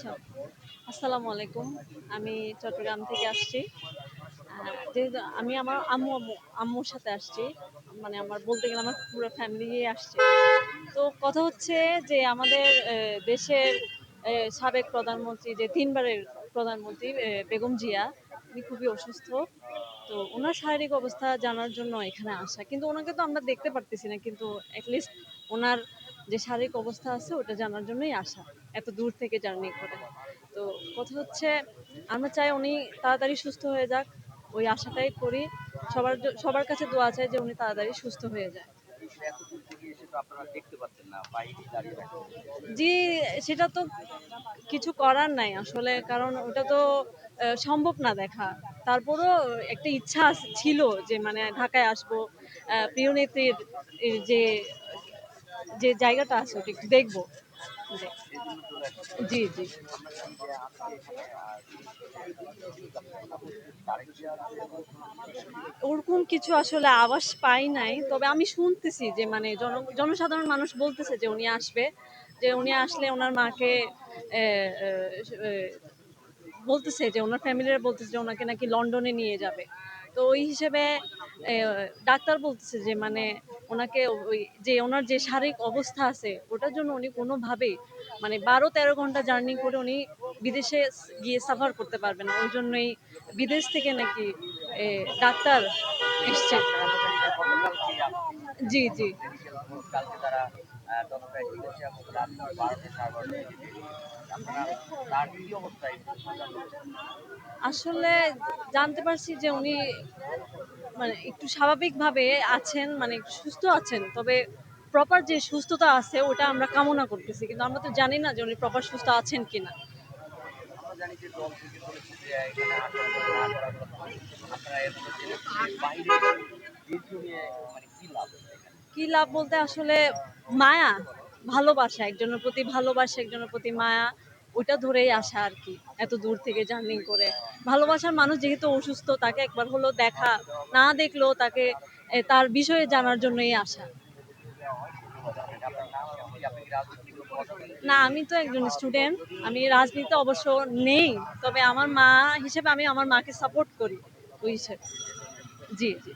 আচ্ছা, আসসালামু আলাইকুম। আমি চট্টগ্রাম থেকে আসছি। যেহেতু আমি আমার আম্মুর সাথে আসছি। মানে আমার বলতে গেলে আমার পুরো ফ্যামিলি নিয়ে আসছে। তো কথা হচ্ছে যে আমাদের দেশের সাবেক প্রধানমন্ত্রী যে ৩ বারের প্রধানমন্ত্রী বেগম জিয়া, উনি খুবই অসুস্থ। তো উনার শারীরিক অবস্থা জানার জন্য এখানে আসা। কিন্তু উনাকে তো আমরা দেখতে পারতেছি না। কিন্তু এটলিস্ট উনার যে শারীরিক অবস্থা আছে ওটা জানার জন্যই আসা। এত দূর থেকে জার্নি করে। তো কথা হচ্ছে আমরা চাই উনি তাড়াতাড়ি সুস্থ হয়ে যাক। ওই আশাটাই করি। সবার কাছে দোয়া চাই যে উনি তাড়াতাড়ি সুস্থ হয়ে যায়। আসলে এত দূর থেকে এসে তো আপনারা দেখতে পাচ্ছেন না, বাইরেই দাঁড়িয়ে থাকতে হচ্ছে। জি, সেটা তো কিছু করার নাই আসলে। কারণ ওটা তো সম্ভব না দেখা। তারপরও একটা ইচ্ছা ছিল যে মানে ঢাকায় আসবো। প্রিয় নেত্রীর যে যে জায়গাটা আছে ওটা একটু দেখবো। জি, সেই জন্য চলে আসছেন। জি, জি। আমরা কি যে আজকে এখানে বিশেষ আপনার কোনো উপস্থিতি তারেক জিয়ার কোনো বিষয় নিয়ে? ওরকম কিছু আসলে আভাস পাই নাই। তবে আমি শুনতেছি যে মানে জনসাধারণ মানুষ বলতেছে যে উনি আসবে। যে উনি আসলে উনার মাকে এ এ এ বলতেছে যে উনার ফ্যামিলিরা বলতেছে যে উনাকে নাকি লন্ডনে নিয়ে যাবে। তো ওই হিসেবে এ ডাক্তার বলতেছে যে মানে উনাকে ওই যে উনার যে শারীরিক অবস্থা আছে ওটার জন্য উনি কোনোভাবেই মানে ১২-১৩ ঘন্টা জার্নি করে উনি বিদেশে গিয়ে সাফার করতে পারবে না। ওইজন্যই বিদেশ থেকে নাকি এ ডাক্তার এসছে। ডাক্তার আনুষ্ঠানিকরা গতকালকে আসছে। জি, জি। মেডিকেল বোর্ড কালকে তারা ১০টায় ঢুকেছে এবং রাত ১২টা ১২:৩০ দিকে বের হয়ে যাবে। আপনারা তার কি অবস্থায় জানতে পেরেছেন? আসলে জানতে পারছি যে উনি মানে একটু স্বাভাবিকভাবে আছেন, মানে একটু সুস্থ আছেন। তবে প্রপার যে সুস্থতা আছে ওটা আমরা কামনা করতেছি। কিন্তু আমরা তো জানি না যে উনি প্রপার সুস্থ আছেন কিনা। আমরা জানি যে দল থেকে বলেছে যে এখানে আসার জন্য না করার কথা। আপনারা এতটা জেনেছেন যে বাইরে দীর্ঘ নিয়ে মানে কি লাভ এখানে? কি লাভ বলতে আসলে মায়া, ভালোবাসা, একজনের প্রতি ভালোবাসা, একজনের প্রতি মায়া, ওইটা ধরেই আসা আরকি। এত দূর থেকে জার্নি করে। ভালোবাসার মানুষ যেহেতু অসুস্থ তাকে একবার হলেও দেখা, না দেখলেও তাকে তার বিষয়ে জানার জন্যই আসা। ধন্যবাদ আপনাকে। আপনার নাম এবং কি আপনি কি রাজনৈতিক কোনো কর্মসূচি না, আমি তো একজন স্টুডেন্ট। আমি রাজনীতিতে অবশ্য নেই। তবে আমার মা হিসেবে আমি আমার মাকে সাপোর্ট করি ওই হিসেবে। এজন্যই আসছেন। জি, জি।